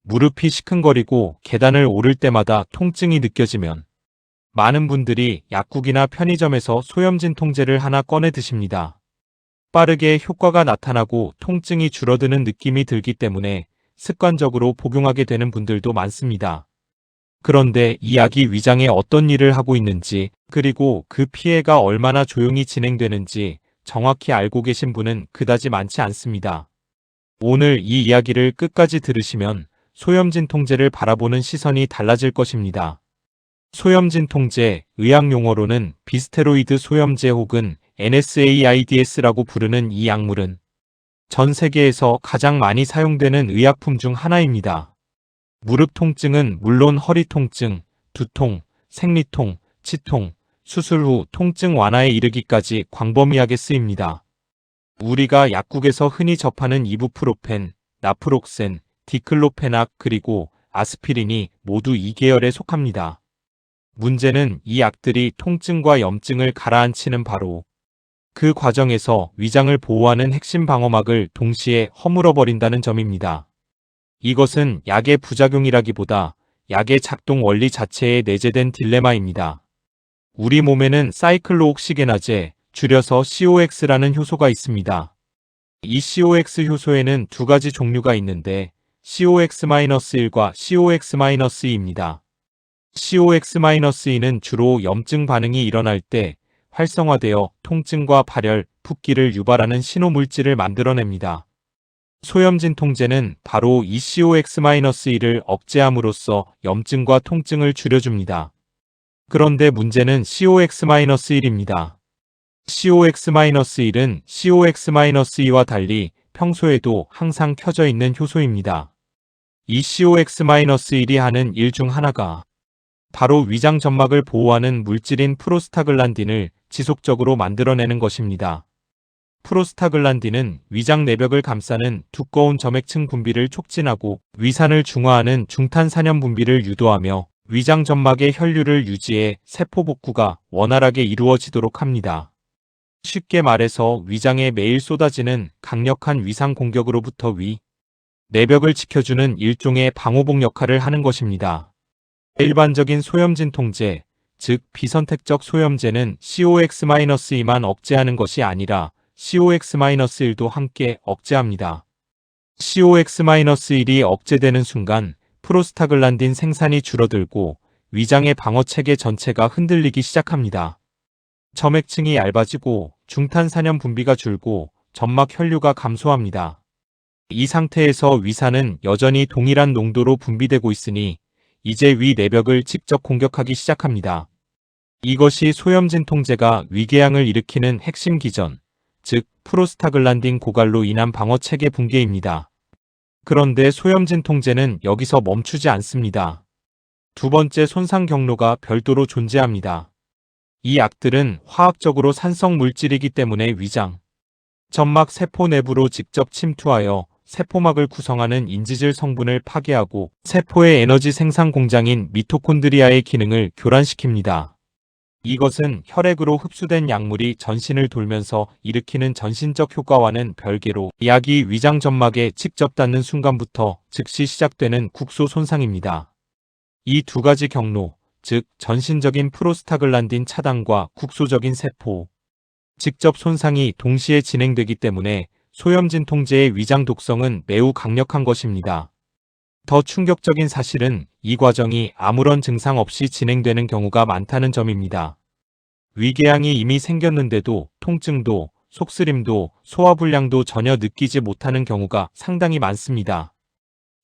무릎이 시큰거리고 계단을 오를 때마다 통증이 느껴지면 많은 분들이 약국이나 편의점에서 소염진 통제를 하나 꺼내 드십니다. 빠르게 효과가 나타나고 통증이 줄어드는 느낌이 들기 때문에 습관적으로 복용하게 되는 분들도 많습니다. 그런데 이 약이 위장에 어떤 일을 하고 있는지, 그리고 그 피해가 얼마나 조용히 진행되는지 정확히 알고 계신 분은 그다지 많지 않습니다. 오늘 이 이야기를 끝까지 들으시면 소염진 통제를 바라보는 시선이 달라질 것입니다. 소염진 통제, 의학 용어로는 비스테로이드 소염제 혹은 NSAIDS라고 부르는 이 약물은 전 세계에서 가장 많이 사용되는 의약품 중 하나입니다. 무릎 통증은 물론 허리 통증, 두통, 생리통, 치통, 수술 후 통증 완화에 이르기까지 광범위하게 쓰입니다. 우리가 약국에서 흔히 접하는 이부프로펜, 나프록센, 디클로페낙 그리고 아스피린이 모두 이 계열에 속합니다. 문제는 이 약들이 통증과 염증을 가라앉히는 바로 그 과정에서 위장을 보호하는 핵심 방어막을 동시에 허물어버린다는 점입니다. 이것은 약의 부작용이라기보다 약의 작동 원리 자체에 내재된 딜레마입니다. 우리 몸에는 사이클로옥시게나제, 줄여서 COX라는 효소가 있습니다. 이 COX 효소에는 두 가지 종류가 있는데 COX-1과 COX-2입니다. COX-2는 주로 염증 반응이 일어날 때 활성화되어 통증과 발열, 붓기를 유발하는 신호물질을 만들어냅니다. 소염진 통제는 바로 이 COX-1을 억제함으로써 염증과 통증을 줄여줍니다. 그런데 문제는 COX-1입니다. COX-1은 COX-2와 달리 평소에도 항상 켜져 있는 효소입니다. 이 COX-1이 하는 일 중 하나가 바로 위장 점막을 보호하는 물질인 프로스타글란딘을 지속적으로 만들어내는 것입니다. 프로스타글란딘은 위장 내벽을 감싸는 두꺼운 점액층 분비를 촉진하고 위산을 중화하는 중탄산염 분비를 유도하며 위장 점막의 혈류를 유지해 세포 복구가 원활하게 이루어지도록 합니다. 쉽게 말해서 위장에 매일 쏟아지는 강력한 위상 공격으로부터 내벽을 지켜주는 일종의 방호복 역할을 하는 것입니다. 일반적인 소염진 통제, 즉 비선택적 소염제는 COX-2만 억제하는 것이 아니라 COX-1도 함께 억제합니다. COX-1이 억제되는 순간 프로스타글란딘 생산이 줄어들고 위장의 방어체계 전체가 흔들리기 시작합니다. 점액층이 얇아지고 중탄산염 분비가 줄고 점막 혈류가 감소합니다. 이 상태에서 위산은 여전히 동일한 농도로 분비되고 있으니 이제 위 내벽을 직접 공격하기 시작합니다. 이것이 소염진 통제가 위궤양을 일으키는 핵심 기전, 즉 프로스타글란딘 고갈로 인한 방어체계 붕괴입니다. 그런데 소염진 통제는 여기서 멈추지 않습니다. 두 번째 손상 경로가 별도로 존재합니다. 이 약들은 화학적으로 산성 물질이기 때문에 위장, 점막 세포 내부로 직접 침투하여 세포막을 구성하는 인지질 성분을 파괴하고 세포의 에너지 생산 공장인 미토콘드리아의 기능을 교란시킵니다. 이것은 혈액으로 흡수된 약물이 전신을 돌면서 일으키는 전신적 효과와는 별개로 약이 위장 점막에 직접 닿는 순간부터 즉시 시작되는 국소 손상입니다. 이 두 가지 경로, 즉 전신적인 프로스타글란딘 차단과 국소적인 세포, 직접 손상이 동시에 진행되기 때문에 소염진 통제의 위장 독성은 매우 강력한 것입니다. 더 충격적인 사실은 이 과정이 아무런 증상 없이 진행되는 경우가 많다는 점입니다. 위궤양이 이미 생겼는데도 통증도, 속쓰림도, 소화불량도 전혀 느끼지 못하는 경우가 상당히 많습니다.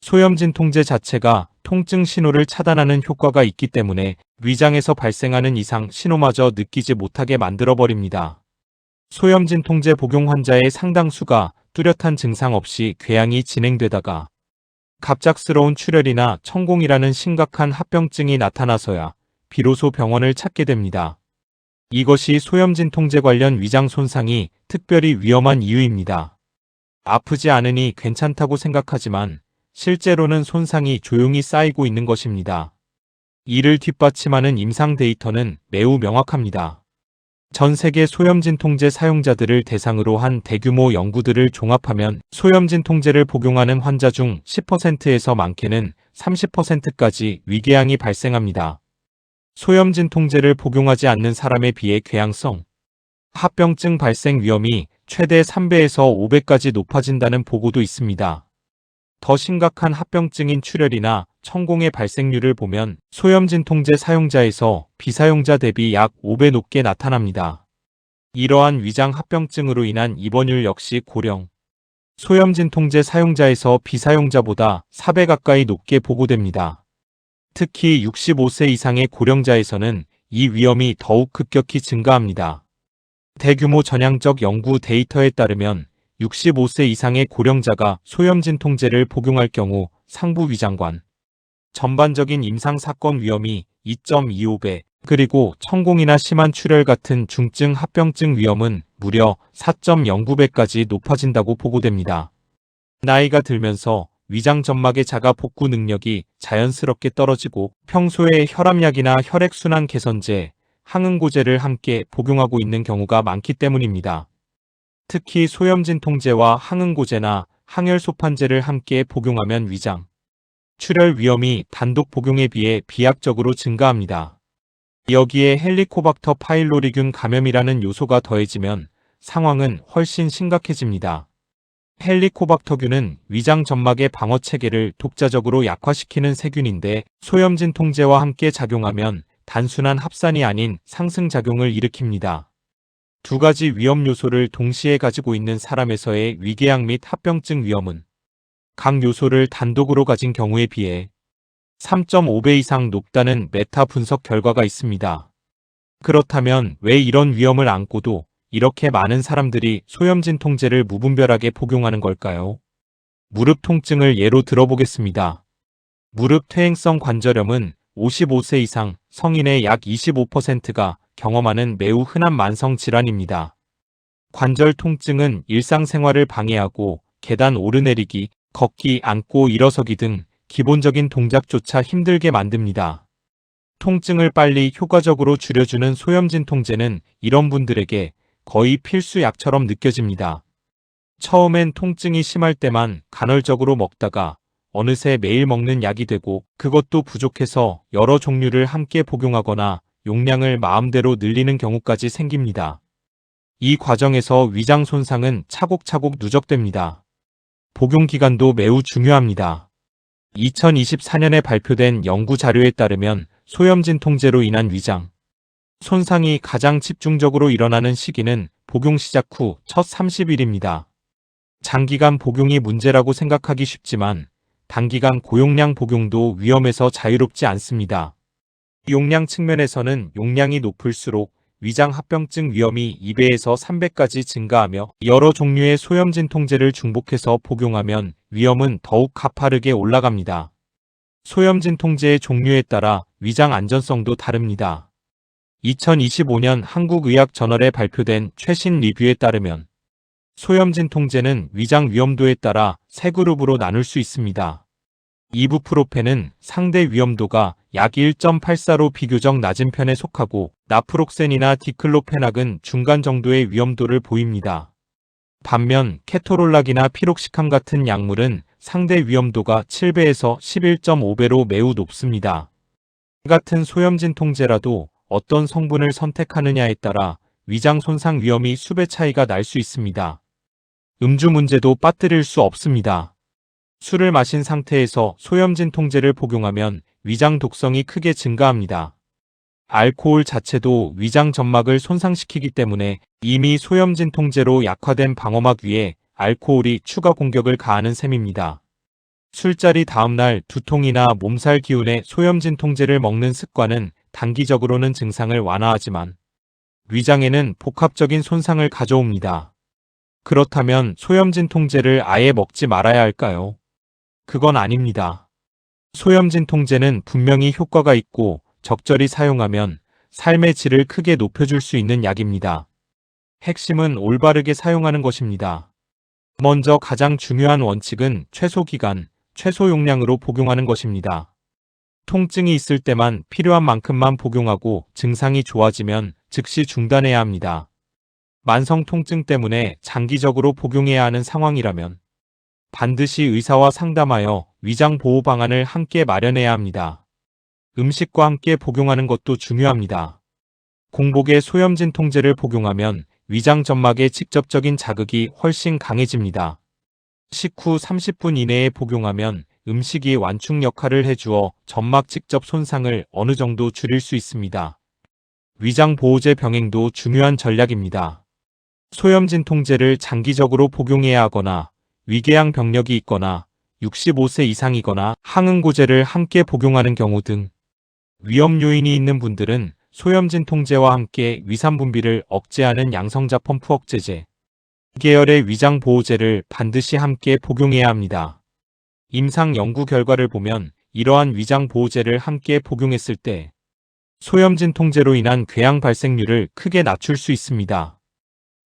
소염진 통제 자체가 통증 신호를 차단하는 효과가 있기 때문에 위장에서 발생하는 이상 신호마저 느끼지 못하게 만들어버립니다. 소염진 통제 복용 환자의 상당수가 뚜렷한 증상 없이 궤양이 진행되다가 갑작스러운 출혈이나 천공이라는 심각한 합병증이 나타나서야 비로소 병원을 찾게 됩니다. 이것이 소염진 통제 관련 위장 손상이 특별히 위험한 이유입니다. 아프지 않으니 괜찮다고 생각하지만 실제로는 손상이 조용히 쌓이고 있는 것입니다. 이를 뒷받침하는 임상 데이터는 매우 명확합니다. 전 세계 소염진통제 사용자들을 대상으로 한 대규모 연구들을 종합하면 소염진통제를 복용하는 환자 중 10%에서 많게는 30%까지 위궤양이 발생합니다. 소염진통제를 복용하지 않는 사람에 비해 궤양성 합병증 발생 위험이 최대 3배에서 5배까지 높아진다는 보고도 있습니다. 더 심각한 합병증인 출혈이나 천공의 발생률을 보면 소염진통제 사용자에서 비사용자 대비 약 5배 높게 나타납니다. 이러한 위장 합병증으로 인한 입원율 역시 고령 소염진통제 사용자에서 비사용자보다 4배 가까이 높게 보고됩니다. 특히 65세 이상의 고령자에서는 이 위험이 더욱 급격히 증가합니다. 대규모 전향적 연구 데이터에 따르면 65세 이상의 고령자가 소염진통제를 복용할 경우 상부 위장관 전반적인 임상 사건 위험이 2.25배, 그리고 천공이나 심한 출혈 같은 중증 합병증 위험은 무려 4.09배까지 높아진다고 보고됩니다. 나이가 들면서 위장 점막의 자가 복구 능력이 자연스럽게 떨어지고 평소에 혈압약이나 혈액순환 개선제, 항응고제를 함께 복용하고 있는 경우가 많기 때문입니다. 특히 소염진통제와 항응고제나 항혈소판제를 함께 복용하면 위장 출혈 위험이 단독 복용에 비해 비약적으로 증가합니다. 여기에 헬리코박터 파일로리균 감염이라는 요소가 더해지면 상황은 훨씬 심각해집니다. 헬리코박터균은 위장 점막의 방어 체계를 독자적으로 약화시키는 세균인데 소염진통제와 함께 작용하면 단순한 합산이 아닌 상승작용을 일으킵니다. 두 가지 위험 요소를 동시에 가지고 있는 사람에서의 위궤양 및 합병증 위험은 각 요소를 단독으로 가진 경우에 비해 3.5배 이상 높다는 메타 분석 결과가 있습니다. 그렇다면 왜 이런 위험을 안고도 이렇게 많은 사람들이 소염진통제를 무분별하게 복용하는 걸까요? 무릎 통증을 예로 들어보겠습니다. 무릎 퇴행성 관절염은 55세 이상 성인의 약 25%가 경험하는 매우 흔한 만성 질환입니다. 관절 통증은 일상생활을 방해하고 계단 오르내리기, 걷기, 앉고 일어서기 등 기본적인 동작조차 힘들게 만듭니다. 통증을 빨리 효과적으로 줄여주는 소염진통제는 이런 분들에게 거의 필수 약처럼 느껴집니다. 처음엔 통증이 심할 때만 간헐적으로 먹다가 어느새 매일 먹는 약이 되고 그것도 부족해서 여러 종류를 함께 복용하거나 용량을 마음대로 늘리는 경우까지 생깁니다. 이 과정에서 위장 손상은 차곡차곡 누적됩니다. 복용 기간도 매우 중요합니다. 2024년에 발표된 연구 자료에 따르면 소염진통제로 인한 위장 손상이 가장 집중적으로 일어나는 시기는 복용 시작 후 첫 30일입니다. 장기간 복용이 문제라고 생각하기 쉽지만 단기간 고용량 복용도 위험에서 자유롭지 않습니다. 용량 측면에서는 용량이 높을수록 위장 합병증 위험이 2배에서 3배까지 증가하며 여러 종류의 소염진통제를 중복해서 복용하면 위험은 더욱 가파르게 올라갑니다. 소염진통제의 종류에 따라 위장 안전성도 다릅니다. 2025년 한국의학저널에 발표된 최신 리뷰에 따르면 소염진통제는 위장 위험도에 따라 세 그룹으로 나눌 수 있습니다. 이부프로펜은 상대 위험도가 약 1.84로 비교적 낮은 편에 속하고 나프록센이나 디클로페낙은 중간 정도의 위험도를 보입니다. 반면 케토롤락이나 피록시캄 같은 약물은 상대 위험도가 7배에서 11.5배로 매우 높습니다. 같은 소염진통제라도 어떤 성분을 선택하느냐에 따라 위장 손상 위험이 수배 차이가 날 수 있습니다. 음주 문제도 빠뜨릴 수 없습니다. 술을 마신 상태에서 소염진통제를 복용하면 위장 독성이 크게 증가합니다. 알코올 자체도 위장 점막을 손상시키기 때문에 이미 소염진통제로 약화된 방어막 위에 알코올이 추가 공격을 가하는 셈입니다. 술자리 다음날 두통이나 몸살 기운에 소염진통제를 먹는 습관은 단기적으로는 증상을 완화하지만 위장에는 복합적인 손상을 가져옵니다. 그렇다면 소염진통제를 아예 먹지 말아야 할까요? 그건 아닙니다. 소염진통제는 분명히 효과가 있고 적절히 사용하면 삶의 질을 크게 높여줄 수 있는 약입니다. 핵심은 올바르게 사용하는 것입니다. 먼저 가장 중요한 원칙은 최소 기간, 최소 용량으로 복용하는 것입니다. 통증이 있을 때만 필요한 만큼만 복용하고 증상이 좋아지면 즉시 중단해야 합니다. 만성 통증 때문에 장기적으로 복용해야 하는 상황이라면 반드시 의사와 상담하여 위장 보호 방안을 함께 마련해야 합니다. 음식과 함께 복용하는 것도 중요합니다. 공복에 소염진 통제를 복용하면 위장 점막의 직접적인 자극이 훨씬 강해집니다. 식후 30분 이내에 복용하면 음식이 완충 역할을 해주어 점막 직접 손상을 어느 정도 줄일 수 있습니다. 위장 보호제 병행도 중요한 전략입니다. 소염진 통제를 장기적으로 복용해야 하거나 위궤양 병력이 있거나 65세 이상이거나 항응고제를 함께 복용하는 경우 등 위험 요인이 있는 분들은 소염진 통제와 함께 위산 분비를 억제하는 양성자 펌프 억제제, 계열의 위장 보호제를 반드시 함께 복용해야 합니다. 임상 연구 결과를 보면 이러한 위장 보호제를 함께 복용했을 때 소염진 통제로 인한 궤양 발생률을 크게 낮출 수 있습니다.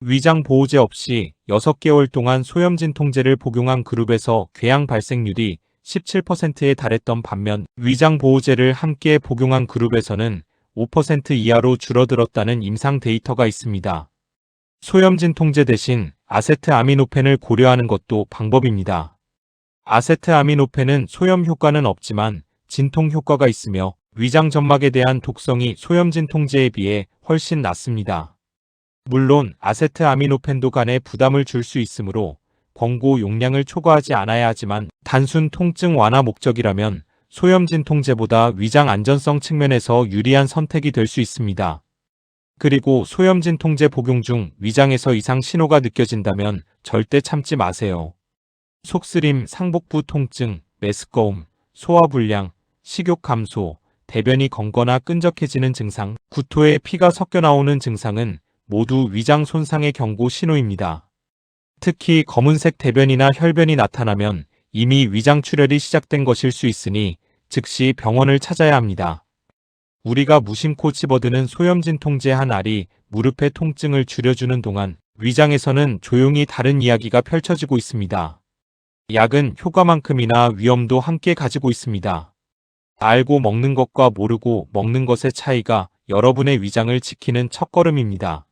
위장 보호제 없이 6개월 동안 소염진 통제를 복용한 그룹에서 궤양 발생률이 17%에 달했던 반면 위장 보호제를 함께 복용한 그룹에서는 5% 이하로 줄어들었다는 임상 데이터가 있습니다. 소염진 통제 대신 아세트아미노펜을 고려하는 것도 방법입니다. 아세트아미노펜은 소염 효과는 없지만 진통 효과가 있으며 위장 점막에 대한 독성이 소염진 통제에 비해 훨씬 낮습니다. 물론 아세트아미노펜도 간에 부담을 줄 수 있으므로 권고 용량을 초과하지 않아야 하지만 단순 통증 완화 목적이라면 소염진 통제보다 위장 안전성 측면에서 유리한 선택이 될 수 있습니다. 그리고 소염진 통제 복용 중 위장에서 이상 신호가 느껴진다면 절대 참지 마세요. 속쓰림, 상복부 통증, 메스꺼움, 소화불량, 식욕 감소, 대변이 검거나 끈적해지는 증상, 구토에 피가 섞여 나오는 증상은 모두 위장 손상의 경고 신호입니다. 특히 검은색 대변이나 혈변이 나타나면 이미 위장 출혈이 시작된 것일 수 있으니 즉시 병원을 찾아야 합니다. 우리가 무심코 집어드는 소염진 통제 한 알이 무릎의 통증을 줄여주는 동안 위장에서는 조용히 다른 이야기가 펼쳐지고 있습니다. 약은 효과만큼이나 위험도 함께 가지고 있습니다. 알고 먹는 것과 모르고 먹는 것의 차이가 여러분의 위장을 지키는 첫걸음입니다.